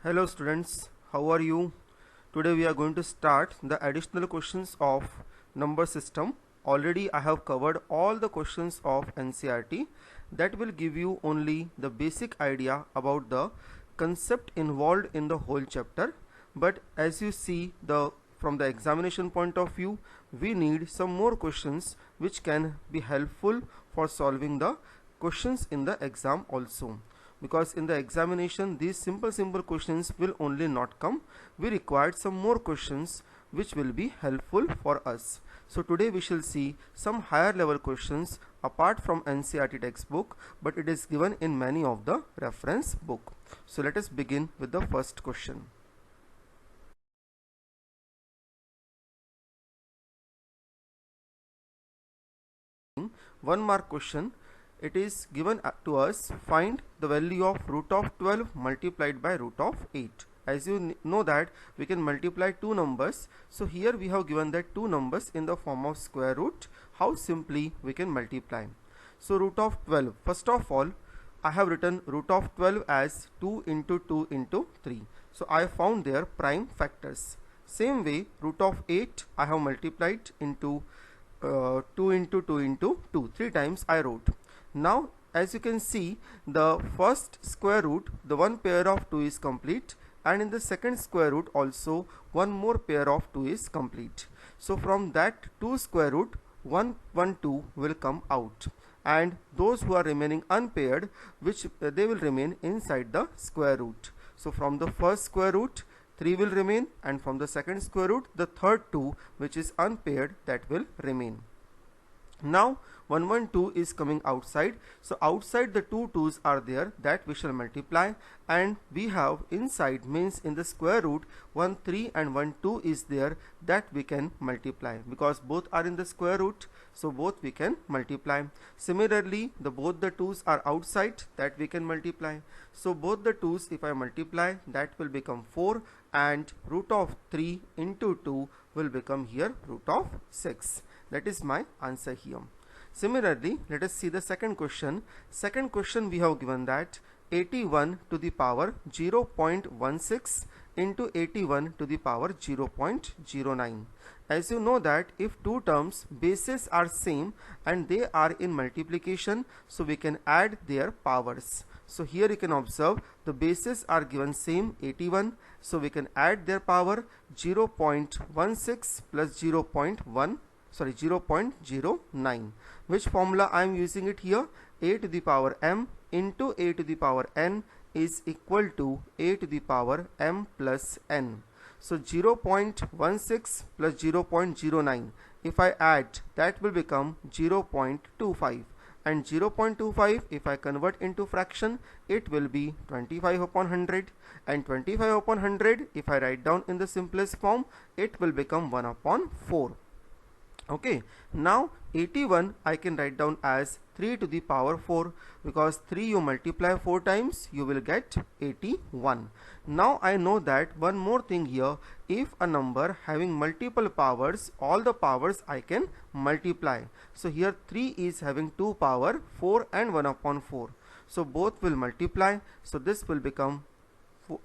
Hello students, how are you? Today we are going to start the additional questions of number system. Already I have covered all the questions of NCERT. That will give you only the basic idea about the concept involved in the whole chapter. But as you see, from the examination point of view, we need some more questions which can be helpful for solving the questions in the exam also, because in the examination these simple questions will only not come. We required some more questions which will be helpful for us. So today we shall see some higher level questions apart from NCERT textbook, but it is given in many of the reference book. So let us begin with the first question. One mark question. It is given to us, find the value of root of 12 multiplied by root of 8. As you know that we can multiply two numbers, so here we have given that two numbers in the form of square root. How simply we can multiply? So root of 12, first of all I have written root of 12 as 2 into 2 into 3. So I found their prime factors. Same way root of 8 I have multiplied into 2 into 2 into 2, 3 times I wrote. Now as you can see, the first square root, the one pair of 2 is complete, and in the second square root also one more pair of 2 is complete. So from that 2 square root 1 1 2 will come out, and those who are remaining unpaired, which they will remain inside the square root. So from the first square root 3 will remain, and from the second square root the third 2 which is unpaired, that will remain. Now 112 is coming outside, so outside the two 2's are there, that we shall multiply, and we have inside, means in the square root 1 3 and 1 2 is there, that we can multiply because both are in the square root, so both we can multiply. Similarly both the 2's are outside, that we can multiply. So both the 2's if I multiply, that will become 4, and root of 3 into 2 will become here root of 6. That is my answer here. Similarly, let us see the second question. Second question we have given that 81 to the power 0.16 into 81 to the power 0.09. As you know that if two terms bases are same and they are in multiplication, so we can add their powers. So here you can observe the bases are given same 81, so we can add their power 0.16 plus 0.09. Which formula I am using it here? A to the power m into a to the power n is equal to a to the power m plus n. So 0.16 plus 0.09, if I add, that will become 0.25, and 0.25 if I convert into fraction, it will be 25 upon 100, and 25 upon 100 if I write down in the simplest form, it will become 1 upon 4. Okay, now 81 I can write down as 3 to the power 4, because 3 you multiply 4 times, you will get 81. Now I know that one more thing here, if a number having multiple powers, all the powers I can multiply. So here 3 is having 2 power, 4 and 1 upon 4. So both will multiply, so this will become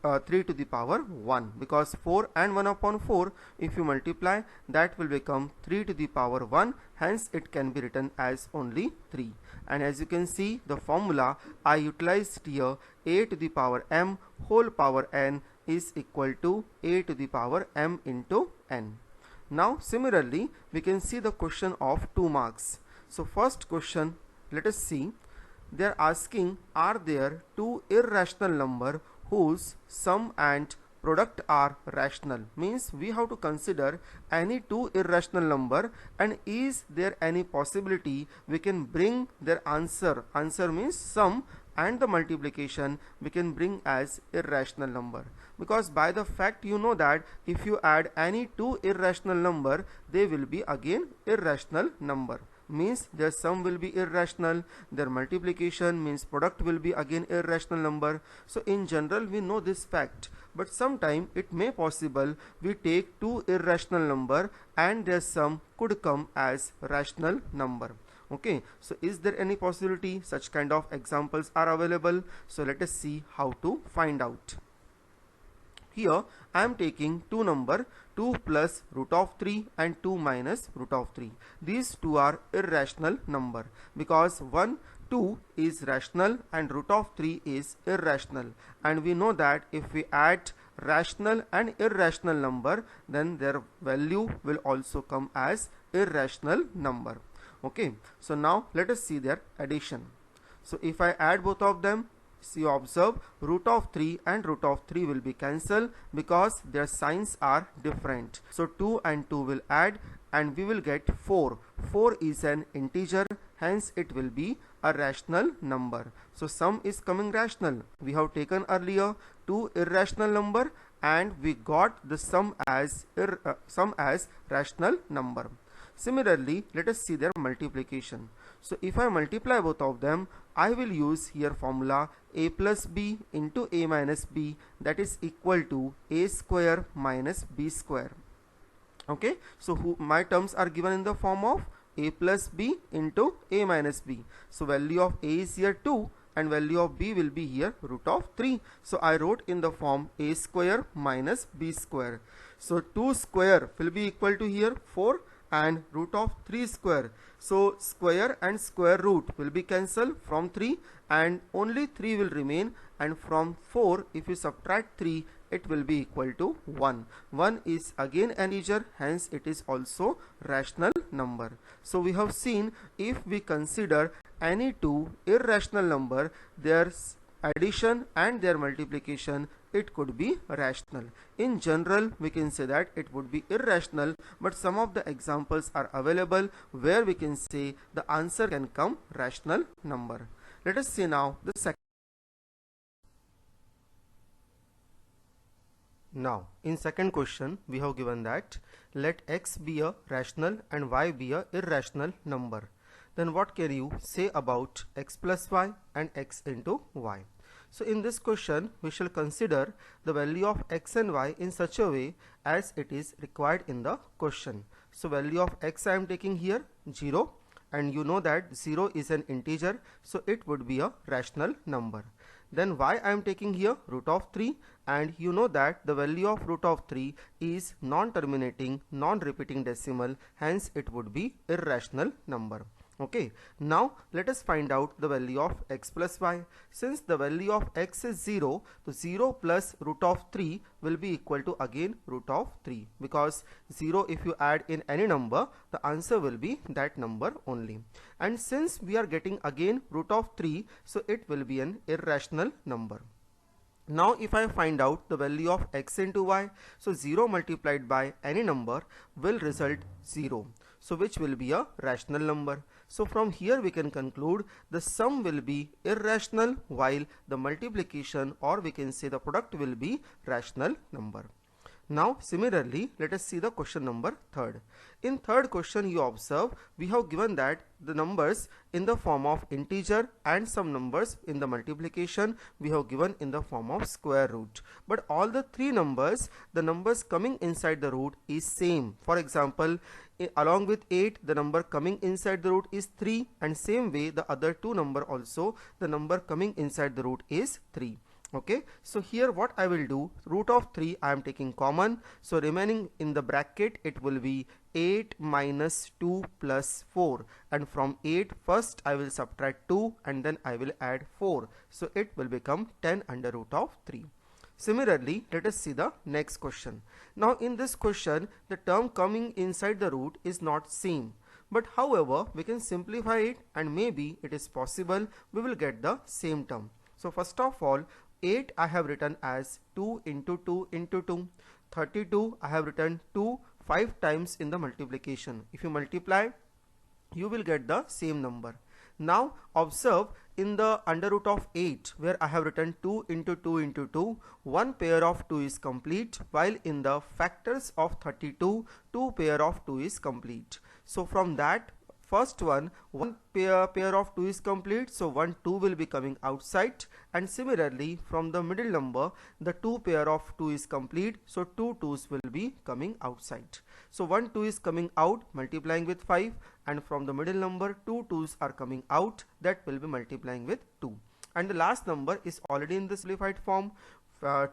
3 to the power 1, because 4 and 1 upon 4 if you multiply, that will become 3 to the power 1, hence it can be written as only 3. And as you can see, the formula I utilized here, a to the power m whole power n is equal to a to the power m into n. Now similarly we can see the question of 2 marks. So first question, let us see. They are asking, are there two irrational number whose sum and product are rational? Means we have to consider any two irrational number, and is there any possibility we can bring their answer means sum and the multiplication we can bring as irrational number, because by the fact you know that if you add any two irrational number, they will be again irrational number, means their sum will be irrational, their multiplication means product will be again irrational number. So in general we know this fact, but sometime it may possible we take two irrational number and their sum could come as rational number. Okay, so is there any possibility such kind of examples are available? So let us see how to find out. Here I am taking two number 2 plus root of 3 and 2 minus root of 3. These two are irrational number because 1 2 is rational and root of 3 is irrational, and we know that if we add rational and irrational number, then their value will also come as irrational number. Okay, so now let us see their addition. So if I add both of them, so you observe root of 3 and root of 3 will be cancelled because their signs are different. So 2 and 2 will add and we will get 4. 4 is an integer, hence it will be a rational number. So sum is coming rational. We have taken earlier two irrational number and we got the sum as rational number. Similarly, let us see their multiplication. So if I multiply both of them, I will use here formula a plus b into a minus b, that is equal to a square minus b square. Okay, so my terms are given in the form of a plus b into a minus b. So value of a is here 2 and value of b will be here root of 3. So I wrote in the form a square minus b square. So 2 square will be equal to here 4 and root of 3 square. So square and square root will be cancelled from 3 and only 3 will remain, and from 4 if you subtract 3 it will be equal to 1. 1 is again an integer, hence it is also rational number. So we have seen if we consider any two irrational number, their addition and their multiplication, it could be rational. In general, we can say that it would be irrational, but some of the examples are available where we can say the answer can come rational number. Let us see now the second. Now, in second question, we have given that let x be a rational and y be a irrational number. Then what can you say about x plus y and x into y? So in this question, we shall consider the value of x and y in such a way as it is required in the question. So value of x I am taking here 0, and you know that 0 is an integer, so it would be a rational number. Then y I am taking here root of 3, and you know that the value of root of 3 is non-terminating, non-repeating decimal, hence it would be irrational number. Okay, now let us find out the value of x plus y. Since the value of x is 0, so 0 plus root of 3 will be equal to again root of 3, because 0 if you add in any number, the answer will be that number only. And since we are getting again root of 3, so it will be an irrational number. Now if I find out the value of x into y, so 0 multiplied by any number will result 0, so which will be a rational number. So from here we can conclude the sum will be irrational while the multiplication, or we can say the product, will be rational number. Now similarly, let us see the question number 3rd. In third question, you observe we have given that the numbers in the form of integer and some numbers in the multiplication we have given in the form of square root. But all the three numbers, the numbers coming inside the root is same. For example, along with 8, the number coming inside the root is 3, and same way the other two number also, the number coming inside the root is 3. Okay, so here what I will do, root of 3 I am taking common, so remaining in the bracket it will be 8 minus 2 plus 4, and from 8 first I will subtract 2 and then I will add 4, so it will become 10 under root of 3. Similarly, let us see the next question. Now in this question, the term coming inside the root is not same, but however we can simplify it and maybe it is possible we will get the same term. So first of all, 8 I have written as 2 into 2 into 2. 32 I have written 2 5 times in the multiplication. If you multiply, you will get the same number. Now observe in the under root of 8 where I have written 2 into 2 into 2, one pair of 2 is complete, while in the factors of 32, two pair of 2 is complete. So from that first one pair of 2 is complete, so 1 2 will be coming outside, and similarly from the middle number the 2 pair of 2 is complete, so 2 2's will be coming outside. So 1 2 is coming out multiplying with 5, and from the middle number 2 2's are coming out, that will be multiplying with 2, and the last number is already in the simplified form.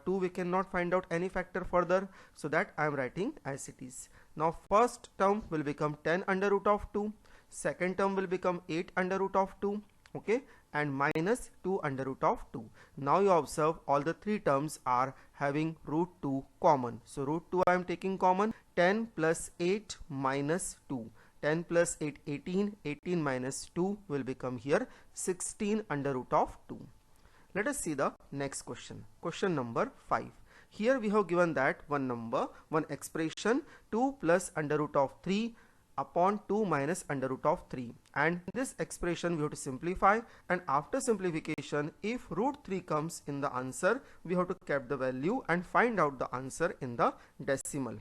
2 we cannot find out any factor further, so that I am writing as it is. Now first term will become 10 under root of 2, second term will become 8 under root of 2, okay, and minus 2 under root of 2. Now you observe all the three terms are having root 2 common. So root 2 I am taking common. 10 plus 8 minus 2. 10 plus 8, 18. 18 minus 2 will become here 16 under root of 2. Let us see the next question. Question number 5. Here we have given that one expression 2 plus under root of 3 upon 2 minus under root of 3, and this expression we have to simplify, and after simplification if root 3 comes in the answer we have to keep the value and find out the answer in the decimal.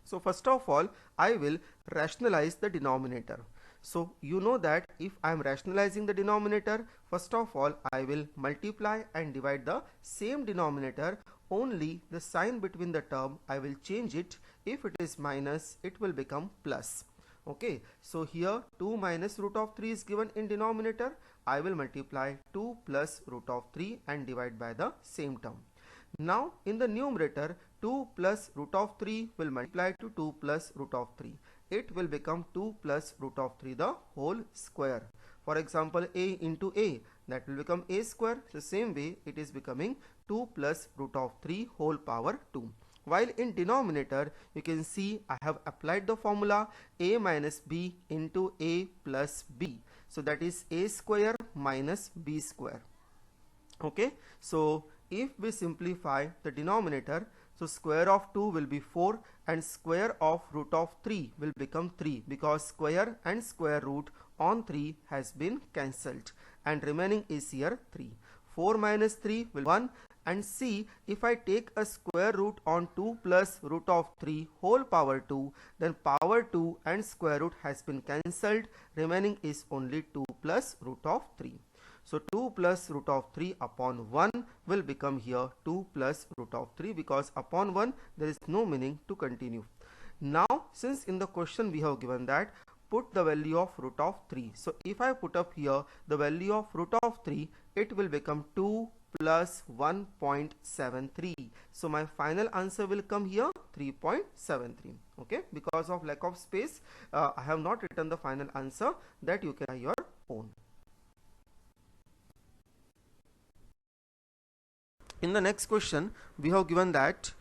So first of all I will rationalize the denominator. So you know that if I am rationalizing the denominator, first of all I will multiply and divide the same denominator, only the sign between the term I will change it. If it is minus, it will become plus. Okay, so here 2 minus root of 3 is given in denominator. I will multiply 2 plus root of 3 and divide by the same term. Now in the numerator 2 plus root of 3 will multiply to 2 plus root of 3. It will become 2 plus root of 3 the whole square. For example, a into a, that will become a square. So same way it is becoming 2 plus root of 3 whole power 2. While in denominator you can see I have applied the formula a minus b into a plus b. So that is a square minus b square. Okay, so if we simplify the denominator, so square of 2 will be 4 and square of root of 3 will become 3, because square and square root on 3 has been cancelled and remaining is here 3. 4 minus 3 will be 1, and see if I take a square root on 2 plus root of 3 whole power 2, then power 2 and square root has been cancelled, remaining is only 2 plus root of 3. So 2 plus root of 3 upon 1 will become here 2 plus root of 3, because upon 1 there is no meaning to continue. Now since in the question we have given that put the value of root of 3. So if I put up here the value of root of 3, it will become 2 plus 1.73. So my final answer will come here 3.73. Okay, because of lack of space I have not written the final answer, that you can write your own. In the next question we have given that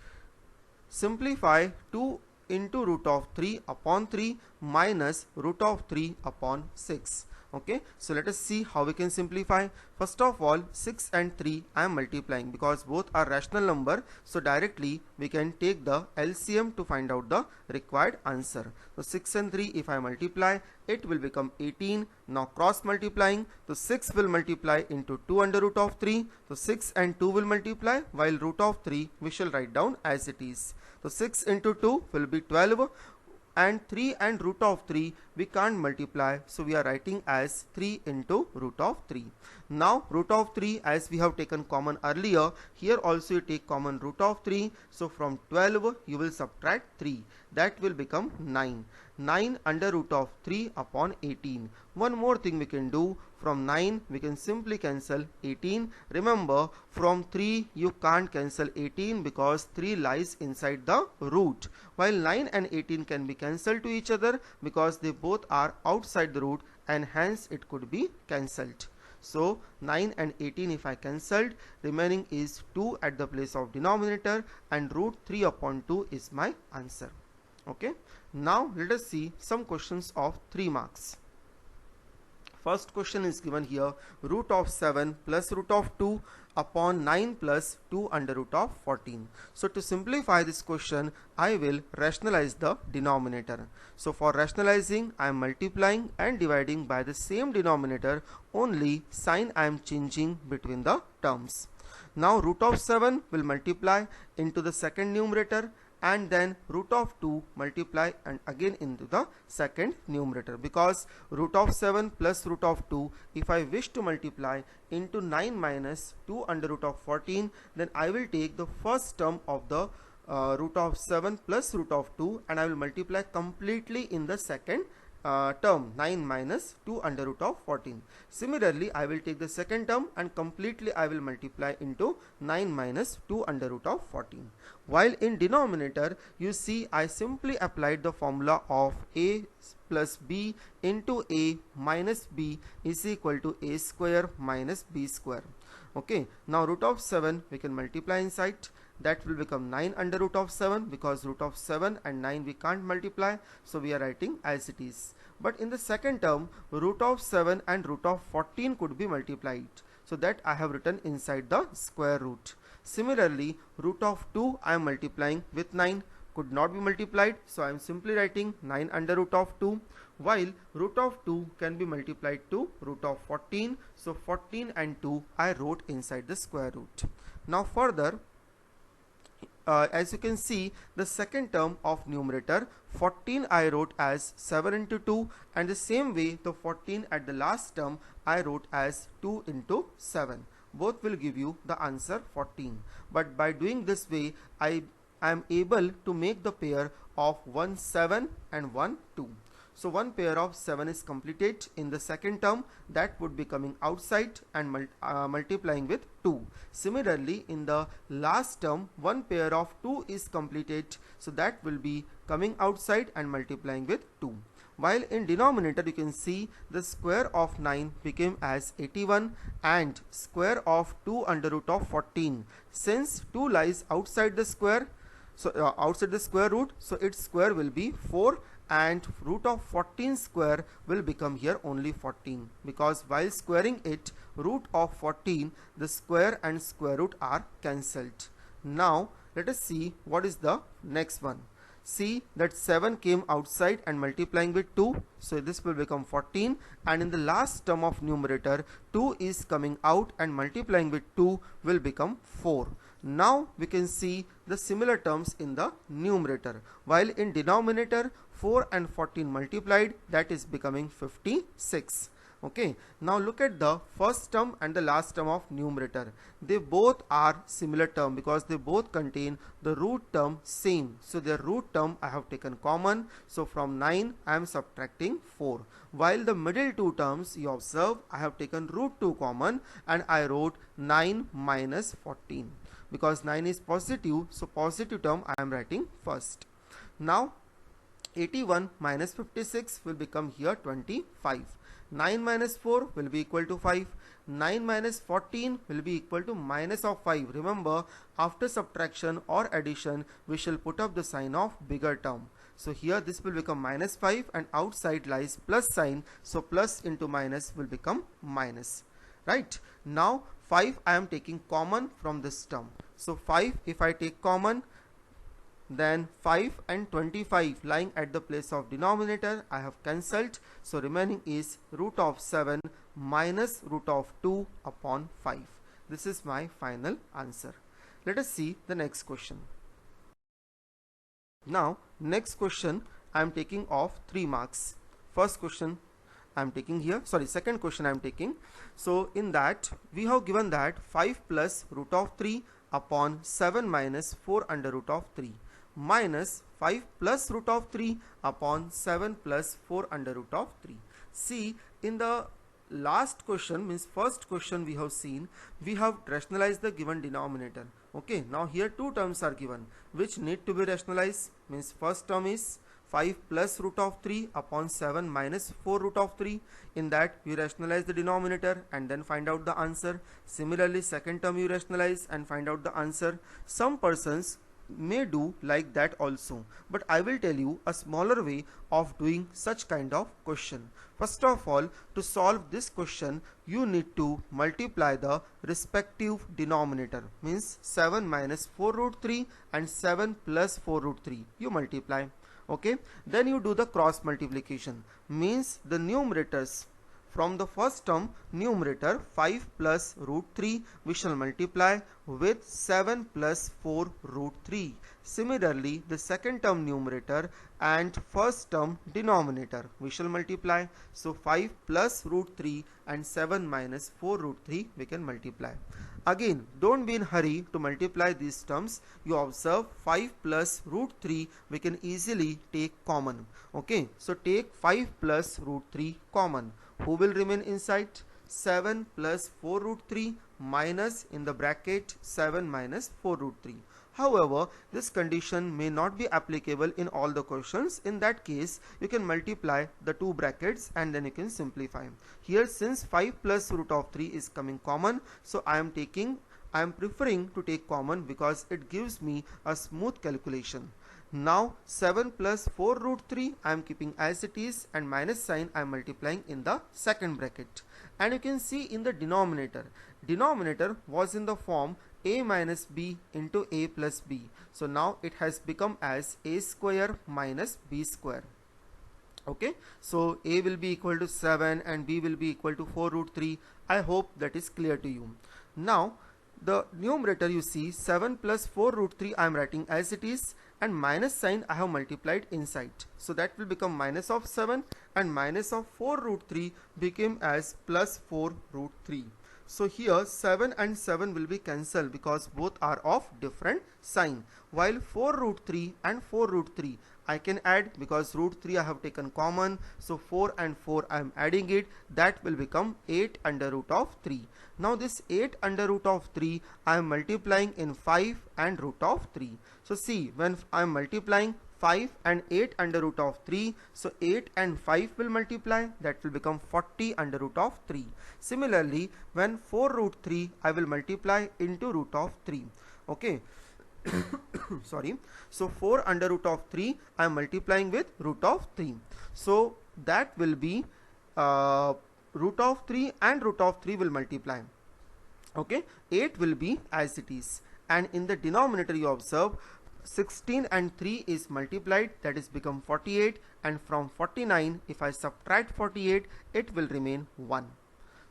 simplify 2 into root of 3 upon 3 minus root of 3 upon 6. Okay, so let us see how we can simplify. First of all 6 and 3 I am multiplying because both are rational number, so directly we can take the LCM to find out the required answer. So 6 and 3 if I multiply, it will become 18. Now cross multiplying, so 6 will multiply into 2 under root of 3, so 6 and 2 will multiply, while root of 3 we shall write down as it is. So 6 into 2 will be 12, and 3 and root of 3 we can't multiply, so we are writing as 3 into root of 3. Now root of 3, as we have taken common earlier, here also you take common root of 3, so from 12 you will subtract 3, that will become 9. 9 under root of 3 upon 18. One more thing we can do, from 9 we can simply cancel 18. Remember, from 3 you can't cancel 18 because 3 lies inside the root, while 9 and 18 can be cancelled to each other because they both are outside the root, and hence it could be cancelled. So 9 and 18 if I cancelled, remaining is 2 at the place of denominator, and root 3 upon 2 is my answer. Okay, now let us see some questions of 3 marks. First question is given here, root of 7 plus root of 2 upon 9 plus 2 under root of 14. So to simplify this question, I will rationalize the denominator. So for rationalizing, I am multiplying and dividing by the same denominator, only sign I am changing between the terms. Now root of 7 will multiply into the second numerator, and then root of 2 multiply and again into the second numerator, because root of 7 plus root of 2, if I wish to multiply into 9 minus 2 under root of 14, then I will take the first term of the root of 7 plus root of 2 and I will multiply completely in the second term 9 minus 2 under root of 14. Similarly, I will take the second term and completely I will multiply into 9 minus 2 under root of 14. While in denominator, you see I simply applied the formula of a plus b into a minus b is equal to a square minus b square. Okay, now root of 7 we can multiply inside. That will become 9 under root of 7, because root of 7 and 9 we can't multiply, so we are writing as it is. But in the second term, root of 7 and root of 14 could be multiplied, so that I have written inside the square root. Similarly, root of 2 I am multiplying with 9, could not be multiplied, so I am simply writing 9 under root of 2, while root of 2 can be multiplied to root of 14, so 14 and 2 I wrote inside the square root. Now further, as you can see, the second term of numerator 14 I wrote as 7 into 2, and the same way the 14 at the last term I wrote as 2 into 7. Both will give you the answer 14. But by doing this way, I am able to make the pair of 1 7 and 1 2. So one pair of 7 is completed in the second term, that would be coming outside and multiplying with 2. Similarly, in the last term, one pair of 2 is completed, so that will be coming outside and multiplying with 2. While in denominator, you can see the square of 9 became as 81 and square of 2 under root of 14. Since 2 lies outside the square, so outside the square root, so its square will be 4, and root of 14 square will become here only 14, because while squaring it, root of 14, the square and square root are cancelled. Now let us see what is the next one. See that 7 came outside and multiplying with 2, so this will become 14, and in the last term of numerator 2 is coming out and multiplying with 2 will become 4. Now we can see the similar terms in the numerator, while in denominator 4 and 14 multiplied, that is becoming 56. Okay, now look at the first term and the last term of numerator. They both are similar term because they both contain the root term same. So their root term I have taken common. So from 9 I am subtracting 4. While the middle two terms, you observe I have taken root 2 common and I wrote 9 minus 14. Because 9 is positive, so positive term I am writing first. Now 81 minus 56 will become here 25. 9 minus 4 will be equal to 5. 9 minus 14 will be equal to minus of 5. Remember, after subtraction or addition, we shall put up the sign of bigger term. So here this will become minus 5 and outside lies plus sign. So plus into minus will become minus. Right? Now 5 I am taking common from this term. So 5 if I take common, then 5 and 25 lying at the place of denominator I have cancelled, so remaining is root of 7 minus root of 2 upon 5. This is my final answer. Let us see the next question. Now next question I am taking of 3 marks. First question I am taking here, second question I am taking. So in that we have given that 5 plus root of 3 upon 7 minus 4 under root of 3 minus 5 plus root of 3 upon 7 plus 4 under root of 3. See, in the last question, means first question we have seen, we have rationalized the given denominator. Okay, now here two terms are given which need to be rationalized. Means first term is 5 plus root of 3 upon 7 minus 4 root of 3. In that you rationalize the denominator and then find out the answer. Similarly, second term you rationalize and find out the answer. Some persons may do like that also, but I will tell you a smaller way of doing such kind of question. First of all, to solve this question you need to multiply the respective denominator, means 7 minus 4 root 3 and 7 plus 4 root 3 you multiply. Okay, then you do the cross multiplication, means the numerators from the first term numerator 5 plus root 3 we shall multiply with 7 plus 4 root 3. Similarly, the second term numerator and first term denominator we shall multiply. So 5 plus root 3 and 7 minus 4 root 3 we can multiply. Again, don't be in hurry to multiply these terms. You observe 5 plus root 3 we can easily take common. Okay, so take 5 plus root 3 common. Who will remain inside? 7 plus 4 root 3 minus in the bracket 7 minus 4 root 3. However, this condition may not be applicable in all the questions. In that case, you can multiply the two brackets and then you can simplify. Here, since 5 plus root of 3 is coming common, so I am preferring to take common because it gives me a smooth calculation. Now 7 plus 4 root 3 I am keeping as it is, and minus sign I am multiplying in the second bracket. And you can see in the denominator was in the form a minus b into a plus b. So now it has become as a square minus b square. Okay, so a will be equal to 7 and b will be equal to 4 root 3. I hope that is clear to you. Now the numerator, you see 7 plus 4 root 3 I am writing as it is, and minus sign I have multiplied inside. So that will become minus of 7, and minus of 4 root 3 became as plus 4 root 3. So here 7 and 7 will be cancelled because both are of different sign, while 4 root 3 and 4 root 3 I can add because root 3 I have taken common. So 4 and 4 I am adding it, that will become 8 under root of 3. Now this 8 under root of 3 I am multiplying in 5 and root of 3. So see, when I am multiplying 5 and 8 under root of 3, so 8 and 5 will multiply, that will become 40 under root of 3. Similarly, when 4 root 3 I will multiply into root of 3. Okay. Sorry, so 4 under root of 3 I am multiplying with root of 3, so that will be root of 3 and root of 3 will multiply. Okay, 8 will be as it is, and in the denominator you observe 16 and 3 is multiplied, that is become 48, and from 49 if I subtract 48 it will remain 1.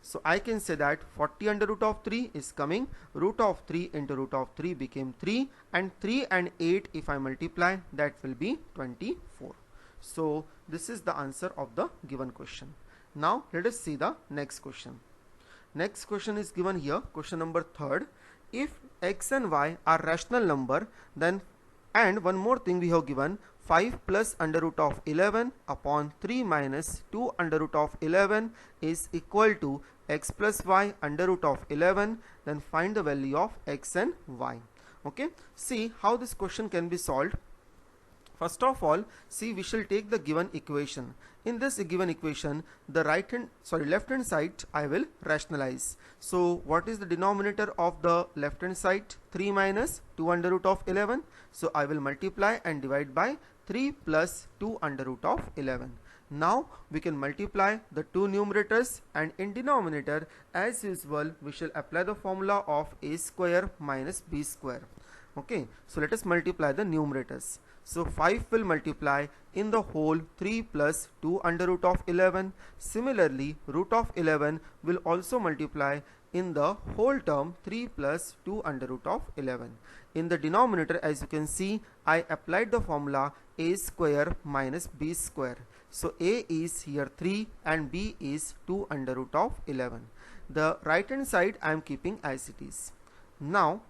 So I can say that 40 under root of 3 is coming, root of 3 into root of 3 became 3, and 3 and 8 if I multiply, that will be 24. So this is the answer of the given question. Now let us see the next question. Next question is given here, question number 3rd. If x and y are rational number, then, and one more thing we have given, 5 plus under root of 11 upon 3 minus 2 under root of 11 is equal to x plus y under root of 11, then find the value of x and y. Okay, see how this question can be solved. First of all, see, we shall take the given equation. In this given equation, the left hand side I will rationalize. So what is the denominator of the left hand side? 3 minus 2 under root of 11. So I will multiply and divide by 3 plus 2 under root of 11. Now we can multiply the two numerators, and in denominator as usual we shall apply the formula of a square minus b square. Okay, so let us multiply the numerators. So 5 will multiply in the whole 3 plus 2 under root of 11. Similarly, root of 11 will also multiply in the whole term 3 plus 2 under root of 11. In the denominator, as you can see, I applied the formula a square minus b square. So a is here 3 and b is 2 under root of 11. The right hand side I am keeping as it is. Now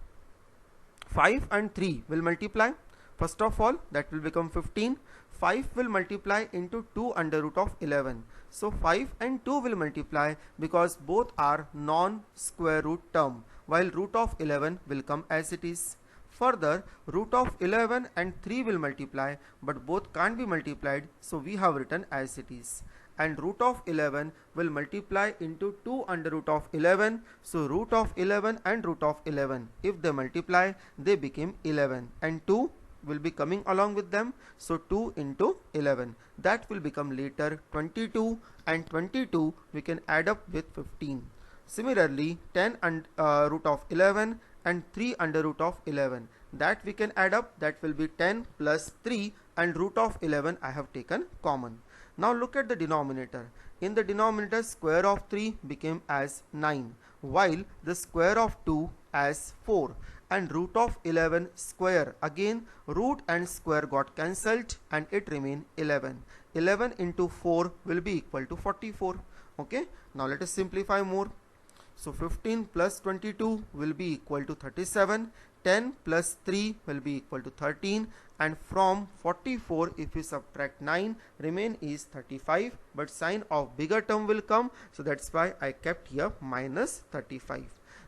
5 and 3 will multiply. First of all, that will become 15. 5 will multiply into 2 under root of 11. So 5 and 2 will multiply because both are non-square root term, while root of 11 will come as it is. Further, root of 11 and 3 will multiply, but both can't be multiplied, so we have written as it is. And root of 11 will multiply into 2 under root of 11. So root of 11 and root of 11, if they multiply, they became 11, and 2 will be coming along with them. So 2 into 11, that will become later 22, and 22 we can add up with 15. Similarly, 10 and root of 11 and 3 under root of 11, that we can add up, that will be 10 plus 3, and root of 11 I have taken common. Now look at the denominator. In the denominator, square of 3 became as 9, while the square of 2 as 4, and root of 11 square, again root and square got cancelled and it remained 11. 11 into 4 will be equal to 44. Okay, now let us simplify more. So 15 plus 22 will be equal to 37. 10 plus 3 will be equal to 13, and from 44 if we subtract 9, remain is 35, but sign of bigger term will come, so that's why I kept here minus 35.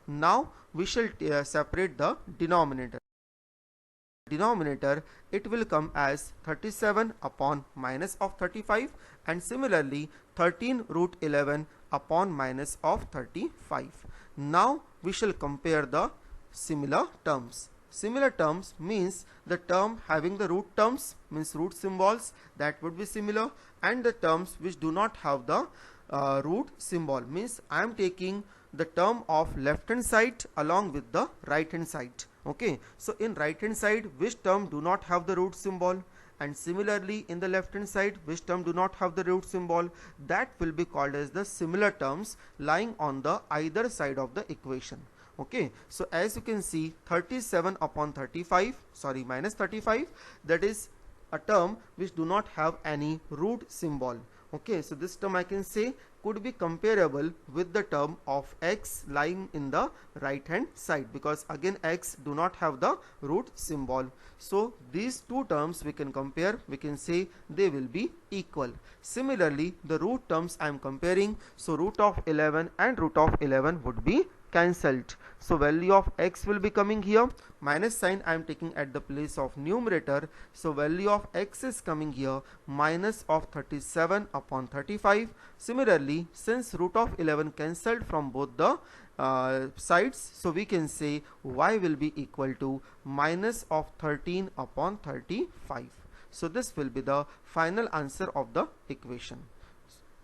Now we shall separate the denominator. It will come as 37 upon minus of 35, and similarly 13 root 11 upon minus of 35. Now we shall compare the similar terms. Similar terms means the term having the root terms, means root symbols, that would be similar, and the terms which do not have the root symbol, means I am taking the term of left hand side along with the right hand side. Okay, so in right hand side which term do not have the root symbol, and similarly in the left hand side which term do not have the root symbol, that will be called as the similar terms lying on the either side of the equation. Okay, so as you can see, 37 upon 35, sorry, minus 35, that is a term which do not have any root symbol. Okay, so this term I can say could be comparable with the term of x lying in the right hand side, because again x do not have the root symbol. So these two terms we can compare, we can say they will be equal. Similarly the root terms I am comparing, so root of 11 and root of 11 would be cancelled. So value of x will be coming here, minus sign I am taking at the place of numerator, so value of x is coming here minus of 37 upon 35. Similarly, since root of 11 cancelled from both the sides, so we can say y will be equal to minus of 13 upon 35. So this will be the final answer of the equation.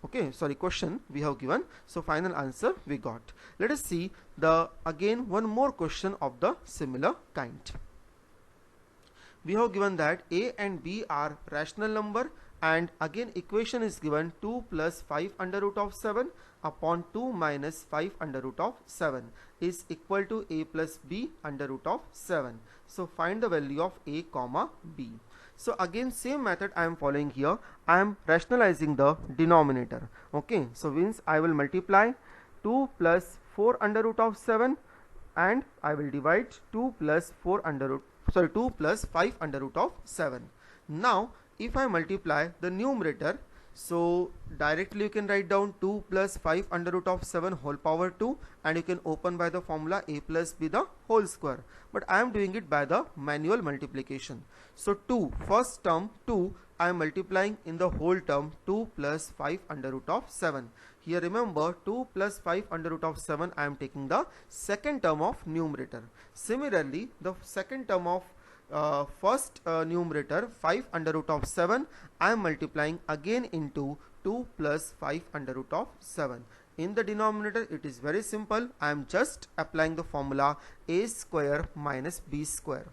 Okay, sorry, question we have given, so final answer we got. Let us see the again one more question of the similar kind. We have given that a and b are rational number, and again equation is given 2 plus 5 under root of 7 upon 2 minus 5 under root of 7 is equal to a plus b under root of 7. So find the value of a comma b. So again same method I am following here. I am rationalizing the denominator. Okay, so means I will multiply 2 plus 4 under root of 7 and I will divide 2 plus 5 under root of 7. Now if I multiply the numerator, so directly you can write down 2 plus 5 under root of 7 whole power 2, and you can open by the formula a plus b the whole square, but I am doing it by the manual multiplication. So 2, first term 2, I am multiplying in the whole term 2 plus 5 under root of 7. Here remember 2 plus 5 under root of 7, I am taking the second term of numerator. Similarly the second term of first numerator 5 under root of 7, I am multiplying again into 2 plus 5 under root of 7. In the denominator it is very simple, I am just applying the formula a square minus b square.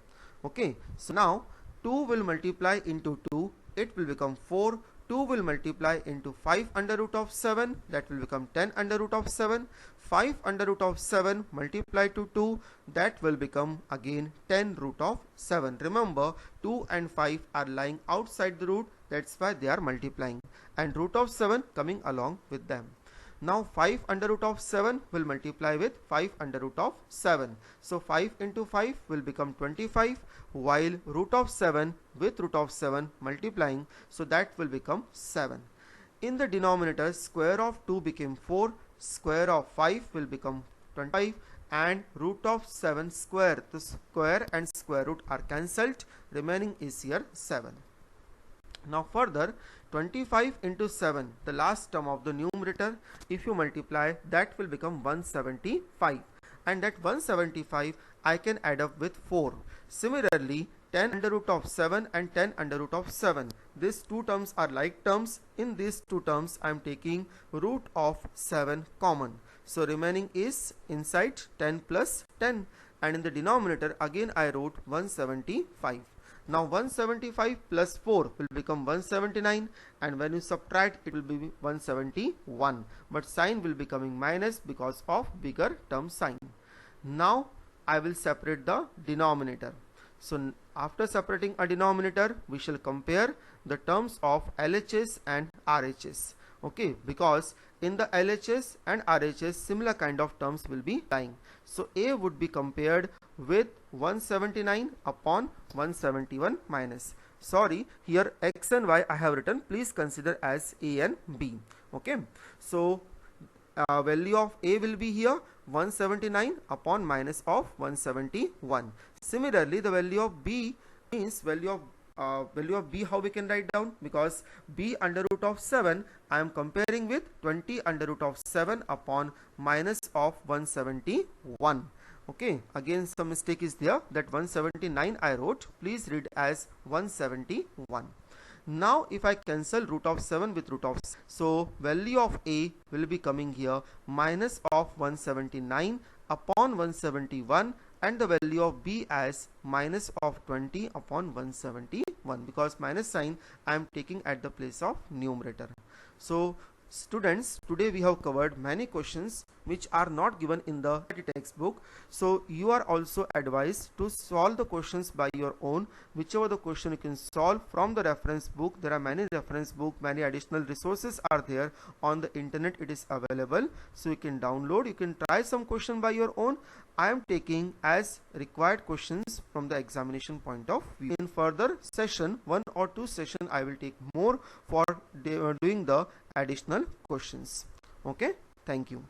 Okay, so now 2 will multiply into 2, it will become 4. 2 will multiply into 5 under root of 7, that will become 10 under root of 7. 5 under root of 7 multiplied to 2, that will become again 10 root of 7. Remember 2 and 5 are lying outside the root, that's why they are multiplying, and root of 7 coming along with them. Now 5 under root of 7 will multiply with 5 under root of 7. So 5 into 5 will become 25, while root of 7 with root of 7 multiplying, so that will become 7. In the denominator, square of 2 became 4, square of 5 will become 25, and root of 7 square, the square and square root are cancelled, remaining is here 7. Now further 25 into 7, the last term of the numerator, if you multiply, that will become 175, and that 175 I can add up with 4. Similarly 10 under root of 7 and 10 under root of 7, these two terms are like terms. In these two terms I am taking root of 7 common, so remaining is inside 10 plus 10, and in the denominator again I wrote 175. Now 175 plus 4 will become 179, and when you subtract it will be 171, but sign will be coming minus because of bigger term sign. Now I will separate the denominator. So after separating a denominator, we shall compare the terms of LHS and RHS. Okay, because in the LHS and RHS similar kind of terms will be lying. So A would be compared with 179 upon 171 minus. Sorry, here X and Y I have written, please consider as A and B. Okay, so value of A will be here 179 upon minus of 171. Similarly, the value of B means value of B, how we can write down, because B under root of 7 I am comparing with 20 under root of 7 upon minus of 171. Okay, again some mistake is there, that 179 I wrote, please read as 171. Now if I cancel root of 7 with root of 6, so value of A will be coming here minus of 179 upon 171, and the value of B as minus of 20 upon 171, because minus sign I am taking at the place of numerator. So students, today we have covered many questions which are not given in the textbook. So you are also advised to solve the questions by your own. Whichever the question you can solve from the reference book. There are many reference book, many additional resources are there on the internet. It is available, so you can download, you can try some question by your own. I am taking as required questions from the examination point of view. In further session, 1 or 2 session, I will take more for doing the additional questions. Okay, thank you.